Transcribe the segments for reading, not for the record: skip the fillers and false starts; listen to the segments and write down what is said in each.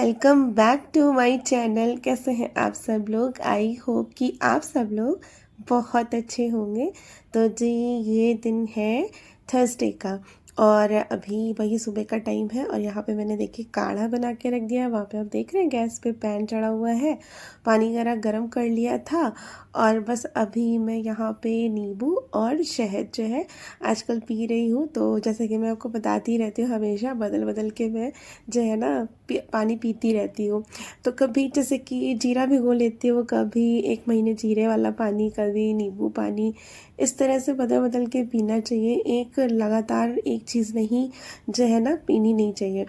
Welcome back to my channel. कैसे हैं आप सब लोग? आई होप कि आप सब लोग बहुत अच्छे होंगे। तो जी, ये दिन है थर्सडे का और अभी वही सुबह का टाइम है और यहाँ पे मैंने देखिए काढ़ा बना के रख दिया है। वहाँ पे आप देख रहे हैं गैस पे पैन चढ़ा हुआ है, पानी वगैरह गर्म कर लिया था और बस अभी मैं यहाँ पे नींबू और शहद जो है आजकल पी रही हूँ। तो जैसे कि मैं आपको बताती रहती हूँ, हमेशा बदल बदल के मैं जो है ना पानी पीती रहती हूँ। तो कभी जैसे कि जीरा भिगो लेती हूँ, कभी 1 महीने जीरे वाला पानी, कभी नींबू पानी, इस तरह से बदल बदल के पीना चाहिए। एक लगातार एक चीज़ नहीं जो है ना पीनी नहीं चाहिए।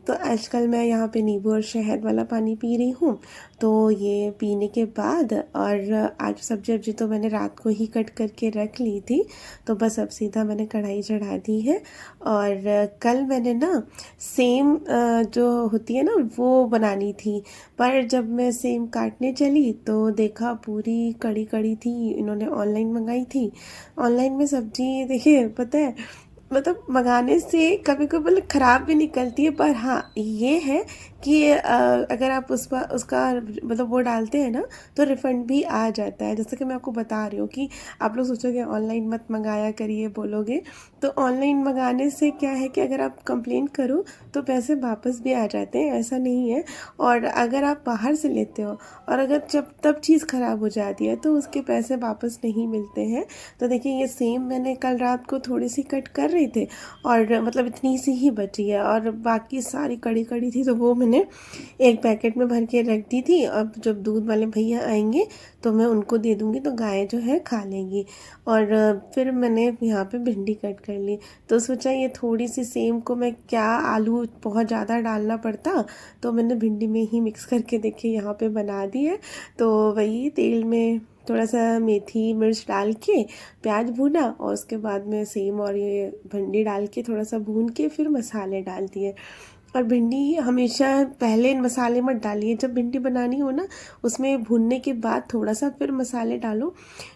तो आजकल मैं यहाँ पे नींबू और शहद वाला पानी पी रही हूँ। तो ये पीने के बाद और आज सब्जी वब्जी तो मैंने रात को ही कट करके रख ली थी, तो बस अब सीधा मैंने कढ़ाई चढ़ा दी है। और कल मैंने ना सेम जो होती है ना वो बनानी थी, पर जब मैं सेम काटने चली तो देखा पूरी कड़ी कड़ी थी। इन्होंने ऑनलाइन मंगाई थी। ऑनलाइन में सब्जी देखिए, पता है मतलब मंगाने से कभी कभी मतलब ख़राब भी निकलती है, पर हाँ ये है कि अगर आप उस पर उसका मतलब वो डालते हैं ना तो रिफ़ंड भी आ जाता है। जैसे कि मैं आपको बता रही हूँ कि आप लोग सोचोगे ऑनलाइन मत मंगाया करिए बोलोगे, तो ऑनलाइन मंगाने से क्या है कि अगर आप कंप्लेंट करो तो पैसे वापस भी आ जाते हैं, ऐसा नहीं है। और अगर आप बाहर से लेते हो और अगर जब तब चीज़ ख़राब हो जाती है तो उसके पैसे वापस नहीं मिलते हैं। तो देखिए ये सेम मैंने कल रात को थोड़ी सी कट कर रहे थे और मतलब इतनी सी ही बची है और बाकी सारी कड़ी कड़ी थी, तो वो मैंने एक पैकेट में भर के रख दी थी। अब जब दूध वाले भैया आएंगे तो मैं उनको दे दूँगी, तो गाय जो है खा लेंगी। और फिर मैंने यहाँ पे भिंडी कट कर ली, तो सोचा ये थोड़ी सी सेम को मैं क्या आलू बहुत ज़्यादा डालना पड़ता, तो मैंने भिंडी में ही मिक्स करके देखिए यहाँ पे बना दी है। तो वही तेल में थोड़ा सा मेथी मिर्च डाल के प्याज भूना और उसके बाद में सेम और ये भिंडी डाल के थोड़ा सा भून के फिर मसाले डाल दिए। और भिंडी हमेशा पहले मसाले मत डालिए, जब भिंडी बनानी हो ना उसमें भूनने के बाद थोड़ा सा फिर मसाले डालो,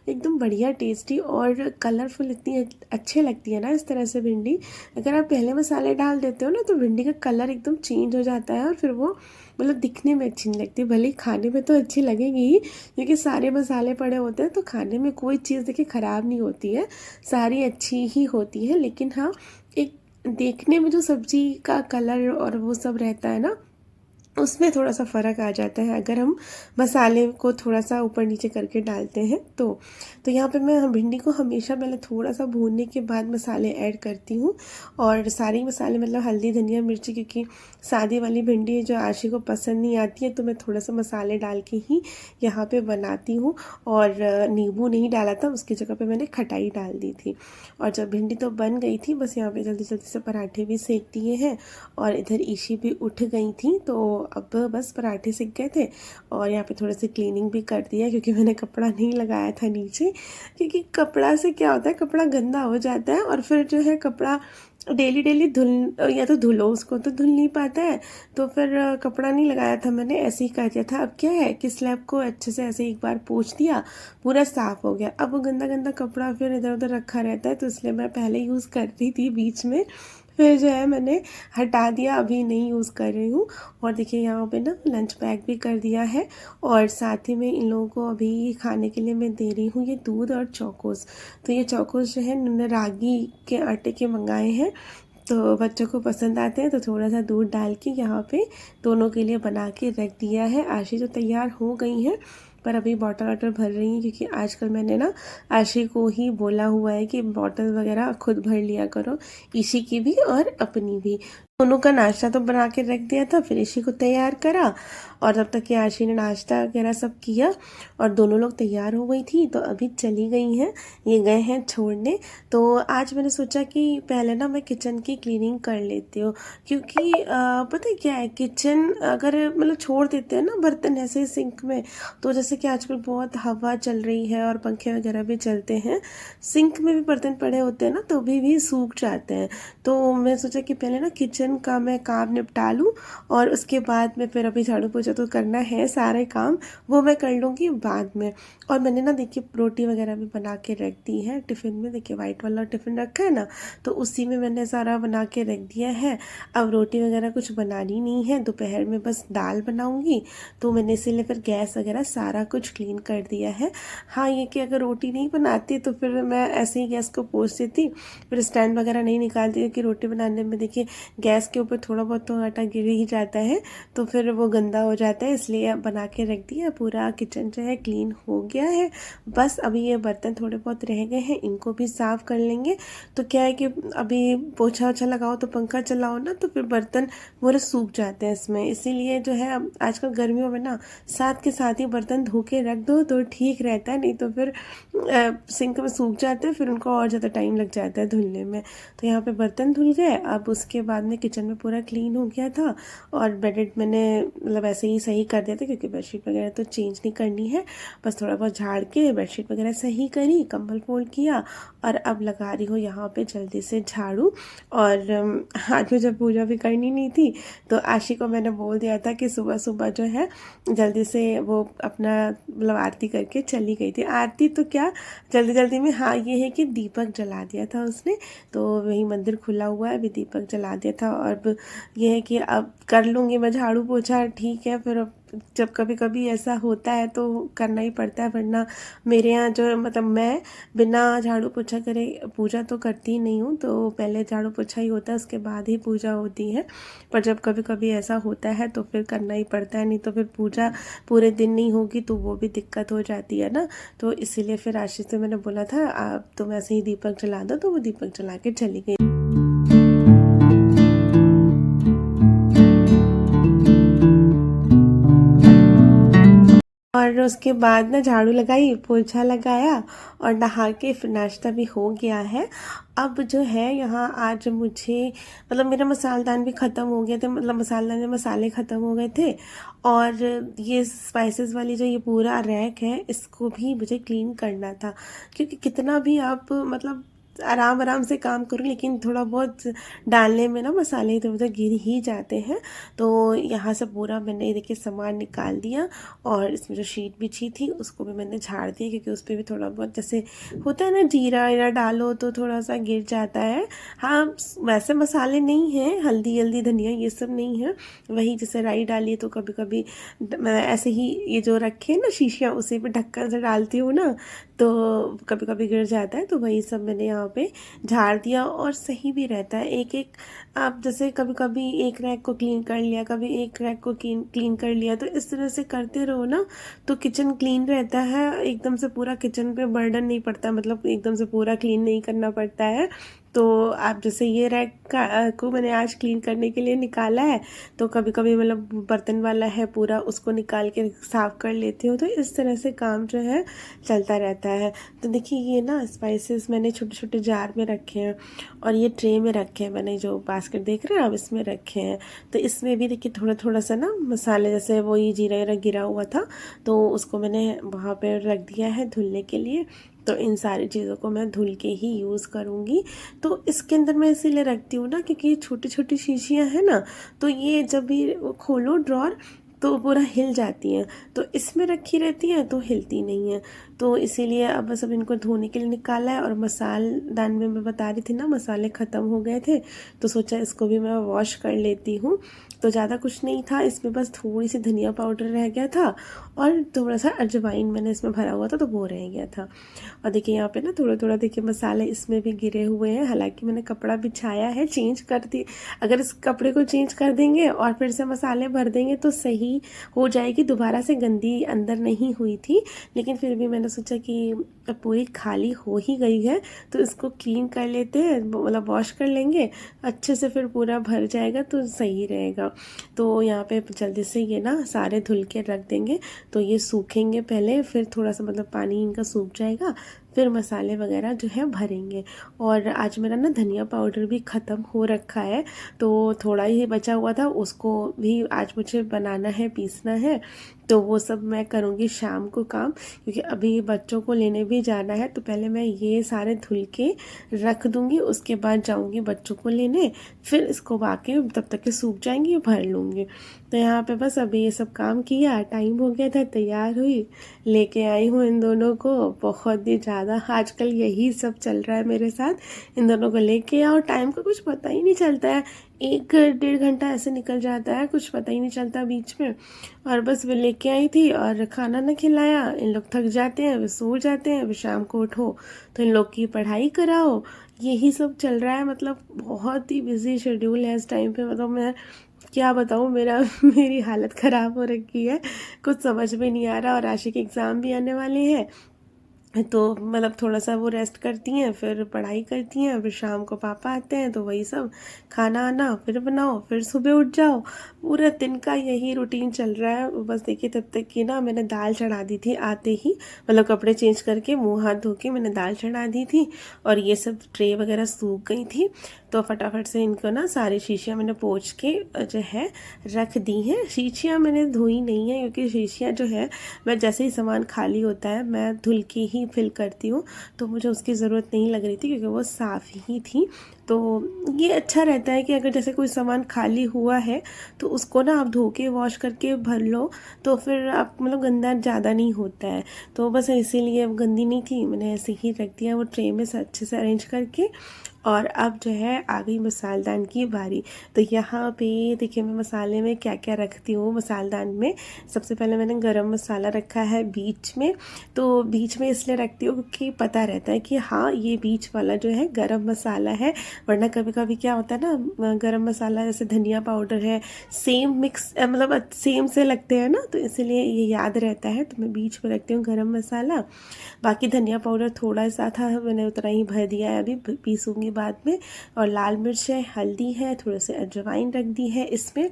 एकदम बढ़िया टेस्टी और कलरफुल इतनी अच्छी लगती है ना इस तरह से भिंडी। अगर आप पहले मसाले डाल देते हो ना तो भिंडी का कलर एकदम चेंज हो जाता है और फिर वो मतलब दिखने में अच्छी नहीं लगती, भले ही खाने में तो अच्छी लगेगी ही क्योंकि सारे मसाले पड़े होते हैं। तो खाने में कोई चीज़ देखिए ख़राब नहीं होती है, सारी अच्छी ही होती है। लेकिन हाँ, एक देखने में जो सब्जी का कलर और वो सब रहता है ना उसमें थोड़ा सा फ़र्क आ जाता है अगर हम मसाले को थोड़ा सा ऊपर नीचे करके डालते हैं तो यहाँ पे मैं भिंडी को हमेशा पहले थोड़ा सा भूनने के बाद मसाले ऐड करती हूँ। और सारे मसाले मतलब हल्दी धनिया मिर्ची, क्योंकि सादी वाली भिंडी जो आशी को पसंद नहीं आती है तो मैं थोड़ा सा मसाले डाल के ही यहाँ पे बनाती हूँ। और नींबू नहीं डाला था, उसकी जगह पे मैंने खटाई डाल दी थी। और जब भिंडी तो बन गई थी, बस यहाँ पे जल्दी जल्दी से पराठे भी सेक दिए हैं और इधर ईशी भी उठ गई थी, तो अब बस पराठे सिक गए थे। और यहाँ पे थोड़ा सी क्लीनिंग भी कर दिया क्योंकि मैंने कपड़ा नहीं लगाया था नीचे, क्योंकि कपड़ा से क्या होता है कपड़ा गंदा हो जाता है और फिर जो है कपड़ा डेली डेली धुल या तो धुलो, उसको तो धुल नहीं पाता है। तो फिर कपड़ा नहीं लगाया था मैंने, ऐसे ही कर दिया था। अब क्या है कि स्लैब को अच्छे से ऐसे एक बार पोंछ दिया, पूरा साफ़ हो गया। अब वो गंदा गंदा कपड़ा फिर इधर उधर रखा रहता है, तो इसलिए मैं पहले यूज़ कर रही थी बीच में, फिर जो है मैंने हटा दिया, अभी नहीं यूज़ कर रही हूँ। और देखिए यहाँ पे ना लंच पैक भी कर दिया है और साथ ही में इन लोगों को अभी खाने के लिए मैं दे रही हूँ ये दूध और चौकोस। तो ये चौकोस जो है इन्होंने रागी के आटे के मंगाए हैं, तो बच्चों को पसंद आते हैं, तो थोड़ा सा दूध डाल के यहाँ पे दोनों के लिए बना के रख दिया है। आशी तो तैयार हो गई हैं पर अभी बॉटल वाटल भर रही हैं, क्योंकि आजकल मैंने ना आशी को ही बोला हुआ है कि बॉटल वगैरह खुद भर लिया करो, ईशी की भी और अपनी भी। दोनों का नाश्ता तो बना के रख दिया था, फिर ईशी को तैयार करा और तब तक कि आशी ने नाश्ता वगैरह सब किया और दोनों लोग तैयार हो गई थी, तो अभी चली गई हैं, ये गए हैं छोड़ने। तो आज मैंने सोचा कि पहले ना मैं किचन की क्लीनिंग कर लेती हूँ, क्योंकि पता है क्या है, किचन अगर मतलब छोड़ देते हैं ना बर्तन ऐसे सिंक में, तो जैसे कि आजकल बहुत हवा चल रही है और पंखे वगैरह भी चलते हैं, सिंक में भी बर्तन पड़े होते हैं ना तो भी सूख जाते हैं। तो मैं सोचा कि पहले ना किचन किचन का मैं काम निपटा लूँ और उसके बाद में फिर अभी झाड़ू पोछा तो करना है, सारे काम वो मैं कर लूँगी बाद में। और मैंने ना देखिए रोटी वगैरह भी बना के रख दी है टिफ़िन में, देखिए वाइट वाला टिफ़िन रखा है ना, तो उसी में मैंने सारा बना के रख दिया है। अब रोटी वगैरह कुछ बनानी नहीं है, दोपहर में बस दाल बनाऊँगी, तो मैंने इसीलिए फिर गैस वगैरह सारा कुछ क्लीन कर दिया है। हाँ, ये कि अगर रोटी नहीं बनाती तो फिर मैं ऐसे ही गैस को पोंछ देती, फिर स्टैंड वगैरह नहीं निकालती, क्योंकि रोटी बनाने में देखिए गैस के ऊपर थोड़ा बहुत तो आटा गिर ही जाता है, तो फिर वो गंदा हो जाता है, इसलिए बना के रख दिया। पूरा किचन जो है क्लीन हो गया है, बस अभी ये बर्तन थोड़े बहुत रह गए हैं, इनको भी साफ़ कर लेंगे। तो क्या है कि अभी पोछा वोछा लगाओ तो पंखा चलाओ ना, तो फिर बर्तन पूरे सूख जाते हैं इसमें, इसीलिए जो है अब आजकल गर्मियों में ना साथ के साथ ही बर्तन धो के रख दो तो ठीक रहता है, नहीं तो फिर सिंक में सूख जाते हैं, फिर उनको और ज़्यादा टाइम लग जाता है धुलने में। तो यहाँ पे बर्तन धुल गए। अब उसके बाद में किचन में पूरा क्लीन हो गया था, और बेडशीट मैंने मतलब ऐसे ही सही कर दिया था, क्योंकि बेडशीट वगैरह तो चेंज नहीं करनी है, बस थोड़ा बहुत झाड़ के बेडशीट वगैरह सही करी, कंबल फोल्ड किया, और अब लगा रही हूँ यहाँ पे जल्दी से झाड़ू। और आज मुझे पूजा भी करनी नहीं थी, तो आशी को मैंने बोल दिया था कि सुबह सुबह जो है जल्दी से वो अपना मतलब आरती करके चली गई थी। आरती तो क्या, जल्दी जल्दी में, हाँ ये है कि दीपक जला दिया था उसने, तो वही मंदिर खुला हुआ है, अभी दीपक जला दिया था। और अब ये है कि अब कर लूँगी मैं झाड़ू पोछा, ठीक है, फिर अब जब कभी कभी ऐसा होता है तो करना ही पड़ता है, वरना मेरे यहाँ जो मतलब मैं बिना झाड़ू पोछा करे पूजा तो करती ही नहीं हूँ, तो पहले झाड़ू पोछा ही होता है, उसके बाद ही पूजा होती है। पर जब कभी कभी ऐसा होता है तो फिर करना ही पड़ता है, नहीं तो फिर पूजा पूरे दिन नहीं होगी तो वो भी दिक्कत हो जाती है ना। तो इसीलिए फिर आशीष से मैंने बोला था आप तुम ऐसे ही दीपक जला दो, तो वो दीपक जला के चली गई। और उसके बाद ना झाड़ू लगाई, पोछा लगाया, और नहा के फिर नाश्ता भी हो गया है। अब जो है यहाँ आज मुझे मतलब मेरा मसालदान भी ख़त्म हो गया था, मतलब मसालदान में मसाले ख़त्म हो गए थे, और ये स्पाइसेस वाली जो ये पूरा रैक है इसको भी मुझे क्लीन करना था, क्योंकि कितना भी आप मतलब आराम आराम से काम करूँ, लेकिन थोड़ा बहुत डालने में ना मसाले इधर उधर गिर ही जाते हैं। तो यहाँ से पूरा मैंने देखिए सामान निकाल दिया, और इसमें जो शीट बिछी थी उसको भी मैंने झाड़ दिया, क्योंकि उस पर भी थोड़ा बहुत जैसे होता है ना, जीरा वीरा डालो तो थोड़ा सा गिर जाता है। हाँ, वैसे मसाले नहीं हैं, हल्दी हल्दी धनिया ये सब नहीं है, वही जैसे राई डाली तो कभी कभी मैं ऐसे ही ये जो रखे ना शीशियाँ उसी पे ढक्कन से डालती हूँ ना, तो कभी कभी गिर जाता है, तो वही सब मैंने यहाँ पे झाड़ दिया, और सही भी रहता है। एक एक आप जैसे कभी कभी एक रैक को क्लीन कर लिया, कभी एक रैक को क्लीन कर लिया, तो इस तरह से करते रहो ना तो किचन क्लीन रहता है, एकदम से पूरा किचन पे बर्डन नहीं पड़ता, मतलब एकदम से पूरा क्लीन नहीं करना पड़ता है। तो आप जैसे ये रैक को मैंने आज क्लीन करने के लिए निकाला है, तो कभी कभी मतलब बर्तन वाला है पूरा, उसको निकाल के साफ़ कर लेती हूँ, तो इस तरह से काम जो है चलता रहता है। तो देखिए ये ना स्पाइसेस मैंने छोटे छोटे जार में रखे हैं, और ये ट्रे में रखे हैं, मैंने जो बास्केट देख रहे हैं आप इसमें रखे हैं। तो इसमें भी देखिए थोड़ा थोड़ा सा ना मसाले, जैसे वो ये जीरा वीरा गिरा हुआ था तो उसको मैंने वहाँ पर रख दिया है धुलने के लिए। तो इन सारी चीज़ों को मैं धुल के ही यूज़ करूँगी। तो इसके अंदर मैं इसीलिए रखती हूँ ना, क्योंकि ये छोटी छोटी शीशियाँ हैं ना, तो ये जब भी खोलो ड्रॉर तो पूरा हिल जाती हैं, तो इसमें रखी रहती हैं तो हिलती नहीं है। तो इसीलिए अब बस अब इनको धोने के लिए निकाला है। और मसालदान में मैं बता रही थी ना मसाले ख़त्म हो गए थे, तो सोचा इसको भी मैं वॉश कर लेती हूँ। तो ज़्यादा कुछ नहीं था इसमें, बस थोड़ी सी धनिया पाउडर रह गया था, और थोड़ा सा अजवाइन मैंने इसमें भरा हुआ था तो वो रह गया था। और देखिए यहाँ पे ना थोड़ा थोड़ा देखिए मसाले इसमें भी गिरे हुए हैं, हालांकि मैंने कपड़ा बिछाया है, चेंज कर दी। अगर इस कपड़े को चेंज कर देंगे और फिर से मसाले भर देंगे तो सही हो जाएगी, दोबारा से गंदी अंदर नहीं हुई थी। लेकिन फिर भी मैंने सोचा कि अब पूरी खाली हो ही गई है तो इसको क्लीन कर लेते हैं, मतलब वॉश कर लेंगे अच्छे से, फिर पूरा भर जाएगा तो सही रहेगा। तो यहाँ पे जल्दी से ये ना सारे धुल के रख देंगे, तो ये सूखेंगे पहले, फिर थोड़ा सा मतलब पानी इनका सूख जाएगा, फिर मसाले वगैरह जो है भरेंगे। और आज मेरा ना धनिया पाउडर भी ख़त्म हो रखा है, तो थोड़ा ही बचा हुआ था, उसको भी आज मुझे बनाना है, पीसना है। तो वो सब मैं करूँगी शाम को काम, क्योंकि अभी बच्चों को लेने भी जाना है। तो पहले मैं ये सारे धुल के रख दूँगी, उसके बाद जाऊँगी बच्चों को लेने, फिर इसको बाकी तब तक के सूख जाएंगी, भर लूँगी। तो यहाँ पे बस अभी ये सब काम किया, टाइम हो गया था, तैयार हुई, लेके आई हूँ इन दोनों को। बहुत ही ज़्यादा आजकल यही सब चल रहा है मेरे साथ, इन दोनों को लेके आओ, टाइम का कुछ पता ही नहीं चलता है, 1 डेढ़ घंटा ऐसे निकल जाता है, कुछ पता ही नहीं चलता बीच में। और बस वो लेके आई थी और खाना ना खिलाया, इन लोग थक जाते हैं, वे सो जाते हैं, वे शाम को उठो तो इन लोग की पढ़ाई कराओ, यही सब चल रहा है। मतलब बहुत ही बिजी शेड्यूल है इस टाइम पे। मतलब मैं क्या बताऊँ, मेरा मेरी हालत ख़राब हो रखी है, कुछ समझ में नहीं आ रहा। और आशी के एग्ज़ाम भी आने वाले हैं, तो मतलब थोड़ा सा वो रेस्ट करती हैं, फिर पढ़ाई करती हैं, फिर शाम को पापा आते हैं, तो वही सब खाना आना, फिर बनाओ, फिर सुबह उठ जाओ। पूरे दिन का यही रूटीन चल रहा है। बस देखिए, तब तक की ना मैंने दाल चढ़ा दी थी आते ही, मतलब कपड़े चेंज करके मुंह हाथ धो के मैंने दाल चढ़ा दी थी, और ये सब ट्रे वगैरह सूख गई थी। तो फटाफट से इनको ना सारी शीशियाँ मैंने पोंछ के जो है रख दी हैं। शीशियाँ मैंने धोई नहीं है, क्योंकि शीशियाँ जो है मैं जैसे ही सामान खाली होता है मैं धुल के ही फिल करती हूँ, तो मुझे उसकी ज़रूरत नहीं लग रही थी, क्योंकि वो साफ़ ही थी। तो ये अच्छा रहता है कि अगर जैसे कोई सामान खाली हुआ है तो उसको ना आप धो के वॉश करके भर लो, तो फिर आप मतलब गंदा ज़्यादा नहीं होता है। तो बस इसीलिए अब गंदी नहीं थी, मैंने ऐसे ही रख दिया वो ट्रे में से अच्छे से अरेंज करके। और अब जो है आ गई मसालदान की बारी। तो यहाँ पे देखिए मैं मसाले में क्या क्या रखती हूँ मसालदान में। सबसे पहले मैंने गरम मसाला रखा है बीच में। तो बीच में इसलिए रखती हूँ क्योंकि पता रहता है कि हाँ ये बीच वाला जो है गरम मसाला है, वरना कभी कभी क्या होता है ना, गरम मसाला जैसे धनिया पाउडर है, सेम मिक्स मतलब सेम से लगते हैं ना, तो इसलिए ये याद रहता है। तो मैं बीच में रखती हूँ गरम मसाला। बाकी धनिया पाउडर थोड़ा सा था, मैंने उतना ही भर दिया है, अभी पीसूँगी बाद में। और लाल मिर्च है, हल्दी है, थोड़े से अजवाइन रख दी है इसमें,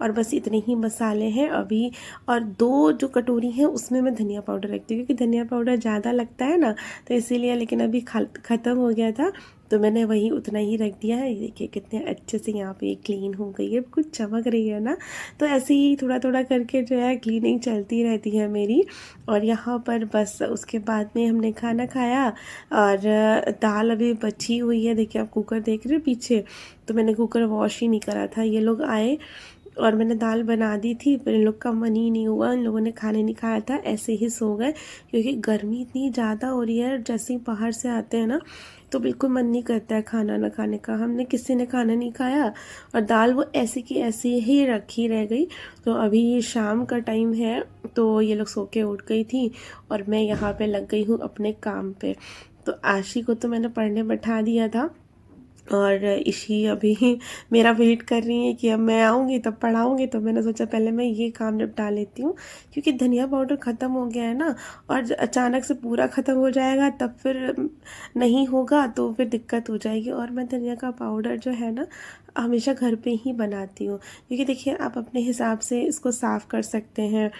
और बस इतने ही मसाले हैं अभी। और 2 जो कटोरी हैं उसमें मैं धनिया पाउडर रखती हूँ, क्योंकि धनिया पाउडर ज़्यादा लगता है ना, तो इसीलिए। लेकिन अभी ख़त्म हो गया था, तो मैंने वही उतना ही रख दिया है। देखिए कितने अच्छे से यहाँ पे क्लीन हो गई है, कुछ चमक रही है ना। तो ऐसे ही थोड़ा थोड़ा करके जो है क्लीनिंग चलती रहती है मेरी। और यहाँ पर बस उसके बाद में हमने खाना खाया, और दाल अभी बची हुई है। देखिए आप कुकर देख रहे हो पीछे, तो मैंने कुकर वॉश ही नहीं करा था। ये लोग आए और मैंने दाल बना दी थी, पर इन लोग का मन ही नहीं हुआ, इन लोगों ने खाने नहीं खाया था, ऐसे ही सो गए। क्योंकि गर्मी इतनी ज़्यादा हो रही है, जैसे ही बाहर से आते हैं ना तो बिल्कुल मन नहीं करता है खाना ना खाने का। हमने किसी ने खाना नहीं खाया, और दाल वो ऐसी की ऐसी ही रखी रह गई। तो अभी शाम का टाइम है, तो ये लोग सो के उठ गई थी, और मैं यहाँ पे लग गई हूँ अपने काम पे। तो आशी को तो मैंने पढ़ने बैठा दिया था, और इशी अभी मेरा वेट कर रही है कि अब मैं आऊँगी तब पढ़ाऊँगी। तो मैंने सोचा पहले मैं ये काम निपटा लेती हूँ, क्योंकि धनिया पाउडर ख़त्म हो गया है ना, और अचानक से पूरा ख़त्म हो जाएगा तब फिर नहीं होगा, तो फिर दिक्कत हो जाएगी। और मैं धनिया का पाउडर जो है ना हमेशा घर पे ही बनाती हूँ, क्योंकि देखिए आप अपने हिसाब से इसको साफ़ कर सकते हैं।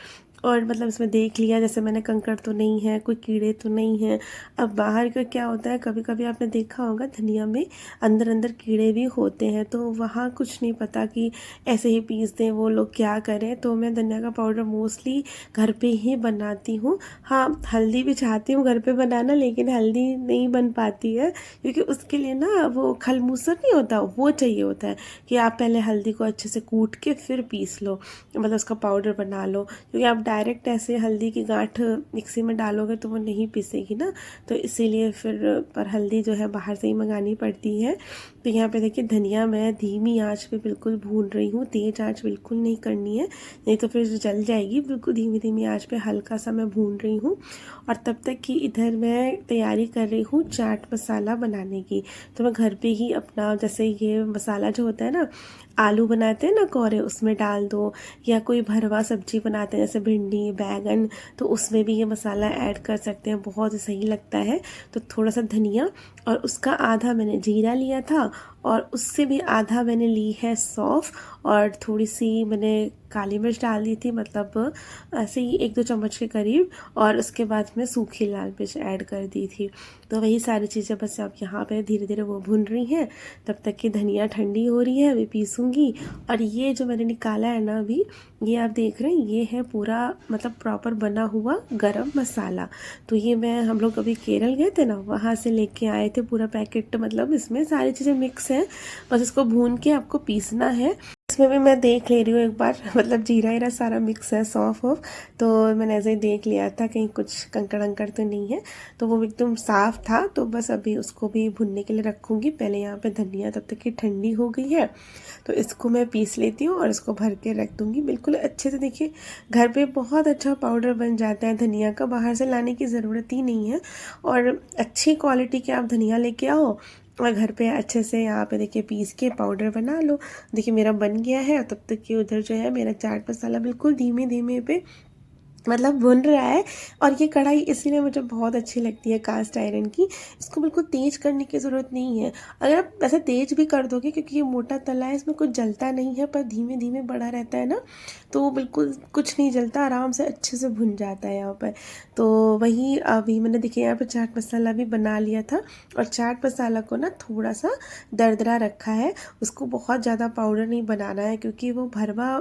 और मतलब इसमें देख लिया, जैसे मैंने कंकड़ तो नहीं है, कोई कीड़े तो नहीं हैं। अब बाहर का क्या होता है, कभी कभी आपने देखा होगा धनिया में अंदर अंदर कीड़े भी होते हैं, तो वहाँ कुछ नहीं पता कि ऐसे ही पीस दें वो लोग, क्या करें। तो मैं धनिया का पाउडर मोस्टली घर पे ही बनाती हूँ। हाँ, हल्दी भी चाहती हूँ घर पे बनाना, लेकिन हल्दी नहीं बन पाती है, क्योंकि उसके लिए ना वो खलमूसर नहीं होता, वो चाहिए होता है कि आप पहले हल्दी को अच्छे से कूट के फिर पीस लो, मतलब उसका पाउडर बना लो। क्योंकि आप डायरेक्ट ऐसे हल्दी की गांठ मिक्सी में डालोगे तो वो नहीं पीसेगी ना, तो इसीलिए फिर पर हल्दी जो है बाहर से ही मंगानी पड़ती है। तो यहाँ पे देखिए धनिया मैं धीमी आंच पे बिल्कुल भून रही हूँ, तेज आंच बिल्कुल नहीं करनी है, नहीं तो फिर जल जाएगी। बिल्कुल धीमी धीमी आंच पे हल्का सा मैं भून रही हूँ। और तब तक कि इधर मैं तैयारी कर रही हूँ चाट मसाला बनाने की। तो मैं घर पे ही अपना, जैसे ये मसाला जो होता है ना, आलू बनाते हैं ना कोरे, उसमें डाल दो, या कोई भरवा सब्जी बनाते हैं जैसे भिंडी बैगन, तो उसमें भी ये मसाला ऐड कर सकते हैं, बहुत सही लगता है। तो थोड़ा सा धनिया, और उसका आधा मैंने जीरा लिया था, और उससे भी आधा मैंने ली है सौंफ, और थोड़ी सी मैंने काली मिर्च डाल दी थी, मतलब ऐसे ही 1-2 चम्मच के करीब, और उसके बाद में सूखी लाल मिर्च ऐड कर दी थी। तो वही सारी चीज़ें बस अब यहाँ पे धीरे धीरे वो भुन रही हैं, तब तक कि धनिया ठंडी हो रही है, अभी पीसूँगी। और ये जो मैंने निकाला है ना अभी, ये आप देख रहे हैं, ये है पूरा मतलब प्रॉपर बना हुआ गरम मसाला। तो ये हम लोग अभी केरल गए थे ना, वहाँ से लेके आए थे पूरा पैकेट, मतलब इसमें सारी चीज़ें मिक्स हैं, बस इसको भून के आपको पीसना है। इसमें भी मैं देख ले रही हूँ एक बार, मतलब जीरा वीरा सारा मिक्स है, सौंफ वौफ, तो मैंने ऐसे ही देख लिया था कहीं कुछ कंकड़ अंकड़ तो नहीं है, तो वो एकदम साफ़ था। तो बस अभी उसको भी भुनने के लिए रखूँगी। पहले यहाँ पे धनिया तब तक कि ठंडी हो गई है, तो इसको मैं पीस लेती हूँ और इसको भर के रख दूँगी बिल्कुल अच्छे से। देखिए घर पे बहुत अच्छा पाउडर बन जाता है धनिया का, बाहर से लाने की ज़रूरत ही नहीं है। और अच्छी क्वालिटी के आप धनिया लेके आओ और घर पे अच्छे से यहाँ पे देखिए पीस के पाउडर बना लो। देखिए मेरा बन गया है, तब तक कि उधर जो है मेरा चाट मसाला बिल्कुल धीमे धीमे पे मतलब भुन रहा है। और ये कढ़ाई इसीलिए मुझे बहुत अच्छी लगती है कास्ट आयरन की, इसको बिल्कुल तेज़ करने की ज़रूरत नहीं है। अगर आप वैसे तेज़ भी कर दोगे, क्योंकि ये मोटा तला है, इसमें कुछ जलता नहीं है, पर धीमे धीमे बढ़ा रहता है ना, तो वो बिल्कुल कुछ नहीं जलता, आराम से अच्छे से भुन जाता है यहाँ पर। तो वही अभी मैंने देखिए यहाँ पर चाट मसाला भी बना लिया था, और चाट मसाला को ना थोड़ा सा दरदरा रखा है, उसको बहुत ज़्यादा पाउडर नहीं बनाना है, क्योंकि वो भरवा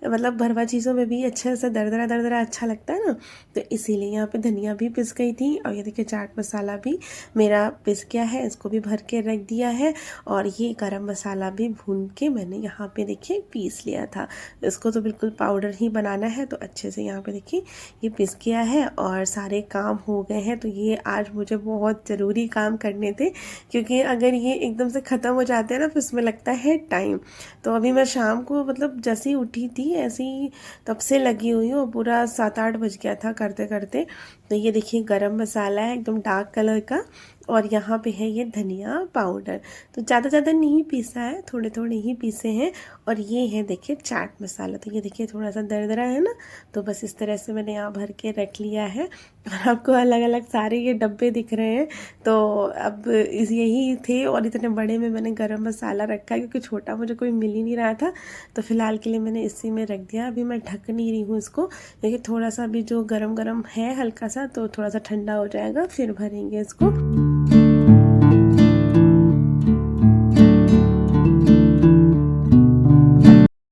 मतलब भरवा चीज़ों में भी अच्छे से दरदरा दरदरा अच्छा लगता है ना, तो इसीलिए यहाँ पे धनिया भी पिस गई थी। और ये देखिए चाट मसाला भी मेरा पिस गया है, इसको भी भर के रख दिया है। और ये गरम मसाला भी भून के मैंने यहाँ पे देखिए पीस लिया था, इसको तो बिल्कुल पाउडर ही बनाना है। तो अच्छे से यहाँ पे देखिए ये पिस गया है और सारे काम हो गए हैं। तो ये आज मुझे बहुत ज़रूरी काम करने थे, क्योंकि अगर ये एकदम से ख़त्म हो जाते हैं ना, फिर इसमें लगता है टाइम। तो अभी मैं शाम को मतलब जैसे ही उठी थी ऐसे ही तब से लगी हुई हूँ, पूरा 7-8 बज गया था करते करते। तो ये देखिए गरम मसाला है एकदम डार्क कलर का, और यहाँ पे है ये धनिया पाउडर। तो ज़्यादा ज़्यादा नहीं पीसा है, थोड़े थोड़े ही पीसे हैं। और ये है देखिए चाट मसाला, तो ये देखिए थोड़ा सा दरदरा है ना, तो बस इस तरह से मैंने यहाँ भर के रख लिया है। और आपको अलग अलग सारे ये डब्बे दिख रहे हैं, तो अब यही थे, और इतने बड़े में मैंने गरम मसाला रखा है, क्योंकि छोटा मुझे कोई मिल ही नहीं रहा था। तो फिलहाल के लिए मैंने इसी में रख दिया। अभी मैं ढक नहीं रही हूँ इसको, क्योंकि थोड़ा सा भी जो गरम गरम है हल्का सा, तो थोड़ा सा ठंडा हो जाएगा, फिर भरेंगे इसको।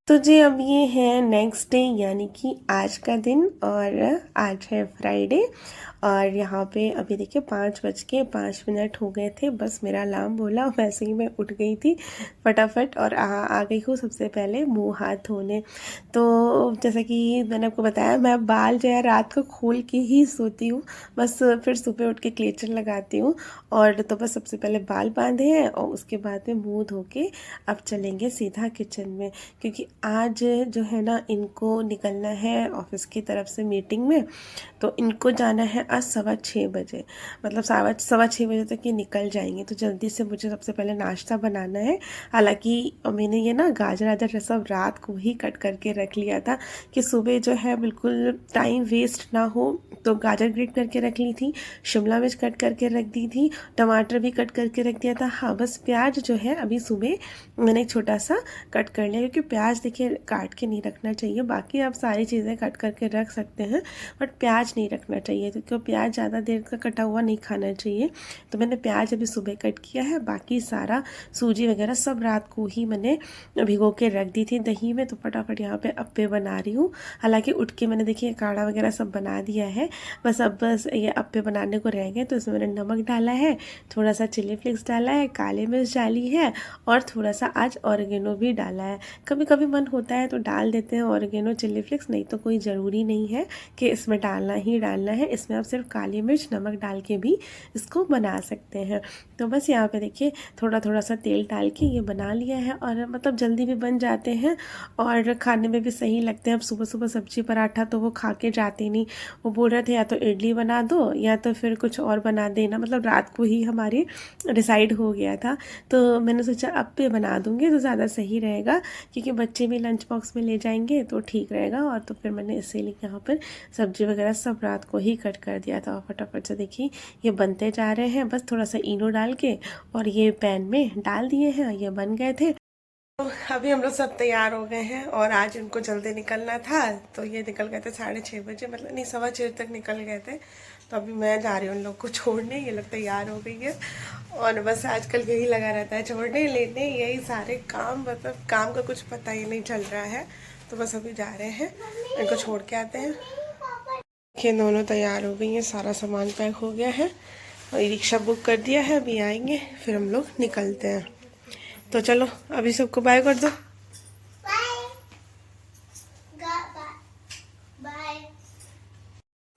तो जी अब ये है नेक्स्ट डे, यानी कि आज का दिन, और आज है फ्राइडे। और यहाँ पे अभी देखिए 5:05 हो गए थे, बस मेरा अलार्म बोला, वैसे ही मैं उठ गई थी फटाफट, और आ गई हूँ सबसे पहले मुंह हाथ धोने। तो जैसा कि मैंने आपको बताया, मैं बाल जो है रात को खोल के ही सोती हूँ, बस फिर सुबह उठ के क्लेचर लगाती हूँ। और तो बस सबसे पहले बाल बांधे हैं, और उसके बाद में मुँह धो के अब चलेंगे सीधा किचन में, क्योंकि आज जो है ना इनको निकलना है ऑफिस की तरफ से मीटिंग में। तो इनको जाना है आज 6:15 बजे, मतलब 6:15 बजे तक ये निकल जाएंगे। तो जल्दी से मुझे सबसे पहले नाश्ता बनाना है। हालांकि मैंने ये ना गाजर सब रात को ही कट करके रख लिया था, कि सुबह जो है बिल्कुल टाइम वेस्ट ना हो। तो गाजर ग्रेट करके रख ली थी, शिमला मिर्च कट करके रख दी थी, टमाटर भी कट करके रख दिया था। हाँ, बस प्याज जो है अभी सुबह मैंने एक छोटा सा कट कर लिया, क्योंकि प्याज देखिए काट के नहीं रखना चाहिए, बाकी आप सारी चीज़ें कट करके रख सकते हैं, बट प्याज नहीं रखना चाहिए, क्योंकि प्याज ज़्यादा देर का कटा हुआ नहीं खाना चाहिए। तो मैंने प्याज अभी सुबह कट किया है, बाकी सारा सूजी वगैरह सब रात को ही मैंने भिगो के रख दी थी दही में। तो फटाफट यहाँ पे अप्पे बना रही हूँ। हालांकि उठ के मैंने देखिए काढ़ा वगैरह सब बना दिया है, बस ये अप्पे बनाने को रह गए। तो इसमें मैंने नमक डाला है, थोड़ा सा चिली फ्लेक्स डाला है, काली मिर्च डाली है, और थोड़ा सा आज ऑरिगेनो भी डाला है। कभी कभी मन होता है तो डाल देते हैं ऑरिगेनो चिली फ्लेक्स, नहीं तो कोई ज़रूरी नहीं है कि इसमें डालना ही डालना है। इसमें आप सिर्फ काली मिर्च नमक डाल के भी इसको बना सकते हैं। तो बस यहाँ पे देखिए थोड़ा थोड़ा सा तेल डाल के ये बना लिया है, और मतलब जल्दी भी बन जाते हैं और खाने में भी सही लगते हैं। अब सुबह सुबह सब्जी पराठा तो वो खा के जाते नहीं, वो बोल रहे थे या तो इडली बना दो या तो फिर कुछ और बना देना, मतलब रात को ही हमारी डिसाइड हो गया था। तो मैंने सोचा अप्पे बना दूँगी तो ज़्यादा सही रहेगा, क्योंकि बच्चे भी लंच बॉक्स में ले जाएंगे तो ठीक रहेगा। और तो फिर मैंने इसीलिए यहाँ पर सब्जी वगैरह सब रात को ही कट कर कर दिया था। और फटाफट से देखिए ये बनते जा रहे हैं, बस थोड़ा सा इनो डाल के और ये पैन में डाल दिए हैं, ये बन गए थे। तो अभी हम लोग सब तैयार हो गए हैं और आज उनको जल्दी निकलना था, तो ये निकल गए थे 6:30 बजे, मतलब नहीं 6:15 तक निकल गए थे। तो अभी मैं जा रही हूँ उन लोग को छोड़ने, ये लोग तैयार हो गई है। और बस आजकल यही लगा रहता है, छोड़ने लेने यही सारे काम, मतलब काम का कुछ पता ही नहीं चल रहा है। तो बस अभी जा रहे हैं, इनको छोड़ के आते हैं। देखिए दोनों तैयार हो गई हैं, सारा सामान पैक हो गया है और रिक्शा बुक कर दिया है, अभी आएंगे फिर हम लोग निकलते हैं। तो चलो अभी सबको बाय कर दो।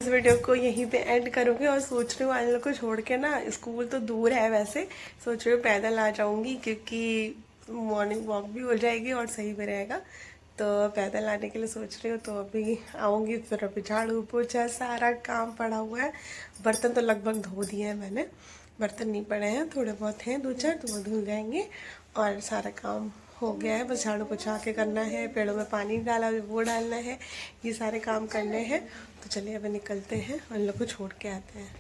इस वीडियो को यहीं पे एंड करूँगी और सोच रही हूँ आज लोग को छोड़ के ना, स्कूल तो दूर है वैसे, सोच रही हूँ पैदल आ जाऊँगी क्योंकि मॉर्निंग वॉक भी हो जाएगी और सही भी रहेगा। तो पैदल आने के लिए सोच रही हूँ, तो अभी आऊँगी। फिर अभी झाड़ू पोछा सारा काम पड़ा हुआ है। बर्तन तो लगभग धो दिए हैं मैंने, बर्तन नहीं पड़े हैं, थोड़े बहुत हैं 2-4, तो वो धुल जाएंगे और सारा काम हो गया है। बस झाड़ू पोछा के करना है, पेड़ों में पानी डाला वो डालना है, ये सारे काम करने हैं। तो चलिए अभी निकलते हैं और इन लोग को छोड़ के आते हैं।